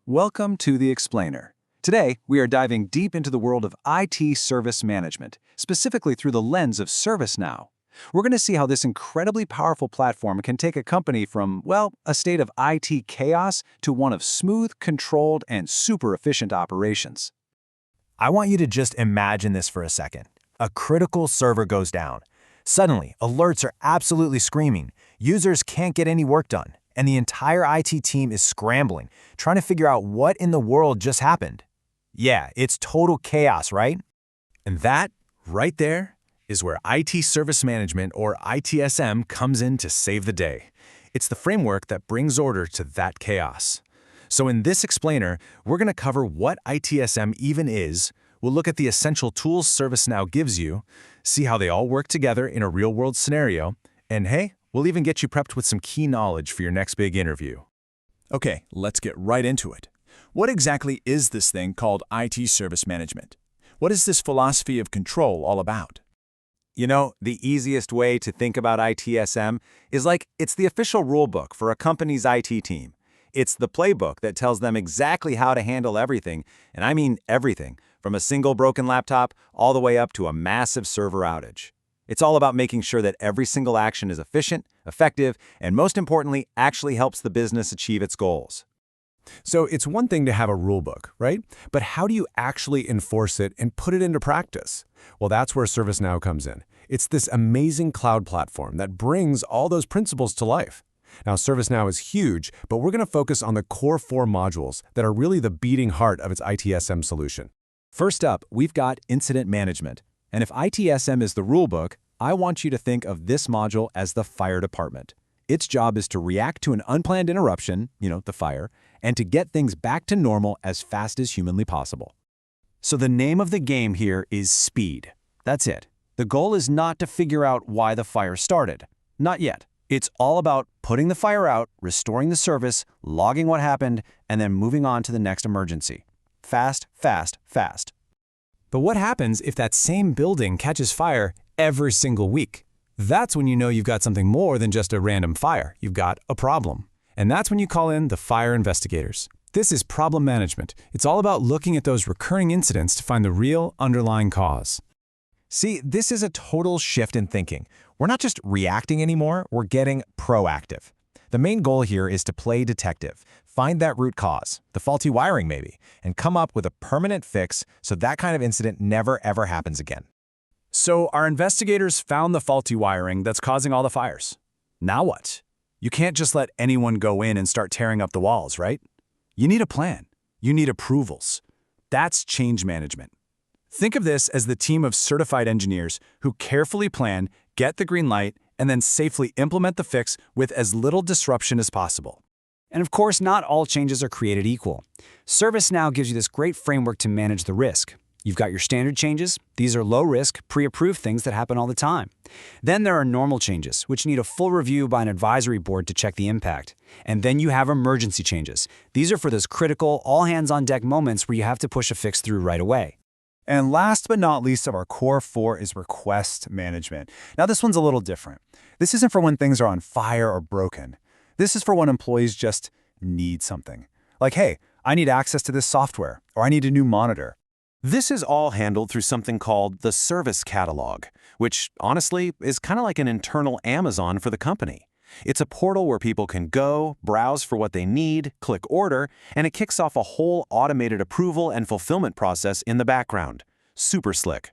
Welcome to The Explainer. Today, we are diving deep into the world of IT service management, specifically through the lens of ServiceNow. We're going to see how this incredibly powerful platform can take a company from, well, a state of IT chaos to one of smooth, controlled, and super efficient operations. I want you to just imagine this for a second. A critical server goes down. Suddenly, alerts are absolutely screaming. Users can't get any work done, and the entire IT team is scrambling, trying to figure out what in the world just happened. Yeah, it's total chaos, right? And that, right there, is where IT Service Management, or ITSM, comes in to save the day. It's the framework that brings order to that chaos. So in this explainer, we're going to cover what ITSM even is, we'll look at the essential tools ServiceNow gives you, see how they all work together in a real-world scenario, and hey, we'll even get you prepped with some key knowledge for your next big interview. Okay, let's get right into it. What exactly is this thing called IT Service Management? What is this philosophy of control all about? You know, the easiest way to think about ITSM is like it's the official rulebook for a company's IT team. It's the playbook that tells them exactly how to handle everything, and I mean everything, from a single broken laptop all the way up to a massive server outage. It's all about making sure that every single action is efficient, effective, and most importantly, actually helps the business achieve its goals. So it's one thing to have a rule book, right? But how do you actually enforce it and put it into practice? Well, that's where ServiceNow comes in. It's this amazing cloud platform that brings all those principles to life. Now, ServiceNow is huge, but we're going to focus on the core 4 modules that are really the beating heart of its ITSM solution. First up, we've got incident management. And if ITSM is the rulebook, I want you to think of this module as the fire department. Its job is to react to an unplanned interruption, the fire, and to get things back to normal as fast as humanly possible. So the name of the game here is speed. That's it. The goal is not to figure out why the fire started. Not yet. It's all about putting the fire out, restoring the service, logging what happened, and then moving on to the next emergency. Fast, fast, fast. But what happens if that same building catches fire every single week? That's when you know you've got something more than just a random fire. You've got a problem. And that's when you call in the fire investigators. This is problem management. It's all about looking at those recurring incidents to find the real underlying cause. See, this is a total shift in thinking. We're not just reacting anymore, we're getting proactive. The main goal here is to play detective, find that root cause, the faulty wiring maybe, and come up with a permanent fix so that kind of incident never ever happens again. So our investigators found the faulty wiring that's causing all the fires. Now what? You can't just let anyone go in and start tearing up the walls, right? You need a plan. You need approvals. That's change management. Think of this as the team of certified engineers who carefully plan, get the green light, and then safely implement the fix with as little disruption as possible. And of course, not all changes are created equal. ServiceNow gives you this great framework to manage the risk. You've got your standard changes. These are low-risk, pre-approved things that happen all the time. Then there are normal changes, which need a full review by an advisory board to check the impact. And then you have emergency changes. These are for those critical, all-hands-on-deck moments where you have to push a fix through right away. And last but not least of our core 4 is request management. Now this one's a little different. This isn't for when things are on fire or broken. This is for when employees just need something. Like, hey, I need access to this software, or I need a new monitor. This is all handled through something called the Service Catalog, which honestly is kind of like an internal Amazon for the company. It's a portal where people can go, browse for what they need, click order, and it kicks off a whole automated approval and fulfillment process in the background. Super slick.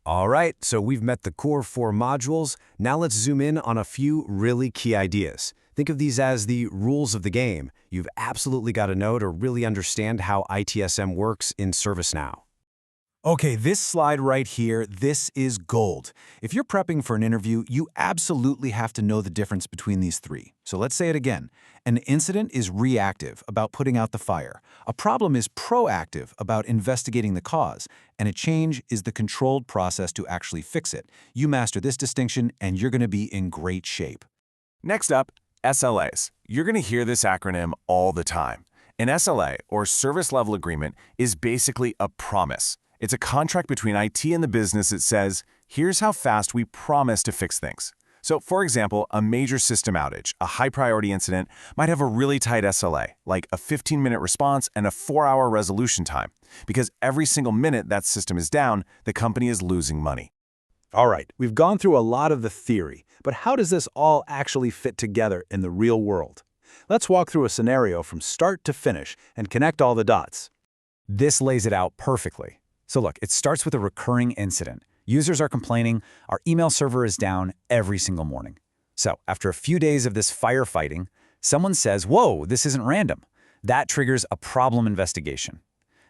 All right, so we've met the core 4 modules. Now let's zoom in on a few really key ideas. Think of these as the rules of the game. You've absolutely got to know to really understand how ITSM works in ServiceNow. Okay, this slide right here, this is gold. If you're prepping for an interview, you absolutely have to know the difference between these 3. So let's say it again. An incident is reactive, about putting out the fire. A problem is proactive, about investigating the cause. And a change is the controlled process to actually fix it. You master this distinction, and you're going to be in great shape. Next up, SLAs. You're going to hear this acronym all the time. An SLA, or Service Level Agreement, is basically a promise. It's a contract between IT and the business that says, here's how fast we promise to fix things. So, for example, a major system outage, a high-priority incident, might have a really tight SLA, like a 15-minute response and a 4-hour resolution time. Because every single minute that system is down, the company is losing money. All right, we've gone through a lot of the theory, but how does this all actually fit together in the real world? Let's walk through a scenario from start to finish and connect all the dots. This lays it out perfectly. So look, it starts with a recurring incident. Users are complaining, our email server is down every single morning. So after a few days of this firefighting, someone says, whoa, this isn't random. That triggers a problem investigation.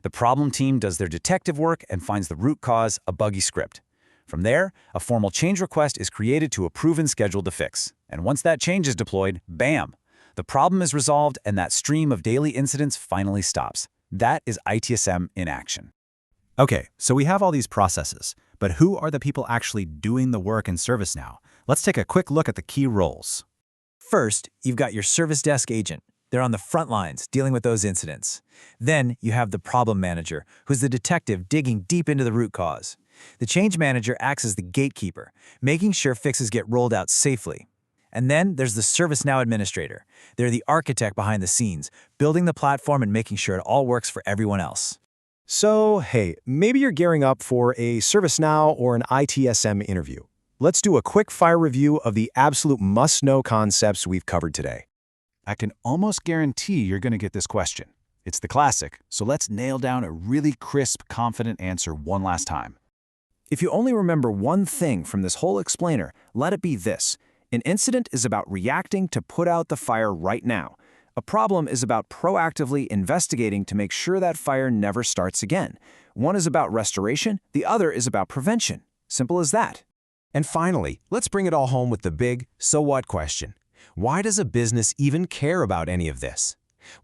The problem team does their detective work and finds the root cause, a buggy script. From there, a formal change request is created to approve and schedule the fix. And once that change is deployed, bam! The problem is resolved and that stream of daily incidents finally stops. That is ITSM in action. Okay, so we have all these processes, but who are the people actually doing the work in ServiceNow? Let's take a quick look at the key roles. First, you've got your service desk agent. They're on the front lines dealing with those incidents. Then you have the problem manager, who's the detective digging deep into the root cause. The change manager acts as the gatekeeper, making sure fixes get rolled out safely. And then there's the ServiceNow administrator. They're the architect behind the scenes, building the platform and making sure it all works for everyone else. So, hey, maybe you're gearing up for a ServiceNow or an ITSM interview. Let's do a quick fire review of the absolute must-know concepts we've covered today. I can almost guarantee you're going to get this question. It's the classic, so let's nail down a really crisp, confident answer one last time. If you only remember one thing from this whole explainer, let it be this. An incident is about reacting to put out the fire right now. A problem is about proactively investigating to make sure that fire never starts again. One is about restoration, the other is about prevention. Simple as that. And finally, let's bring it all home with the big so what question. Why does a business even care about any of this?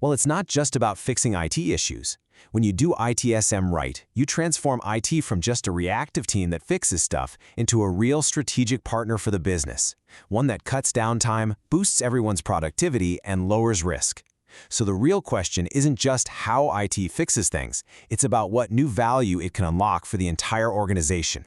Well, it's not just about fixing IT issues. When you do ITSM right, you transform IT from just a reactive team that fixes stuff into a real strategic partner for the business, one that cuts downtime, boosts everyone's productivity, and lowers risk. So the real question isn't just how IT fixes things, it's about what new value it can unlock for the entire organization.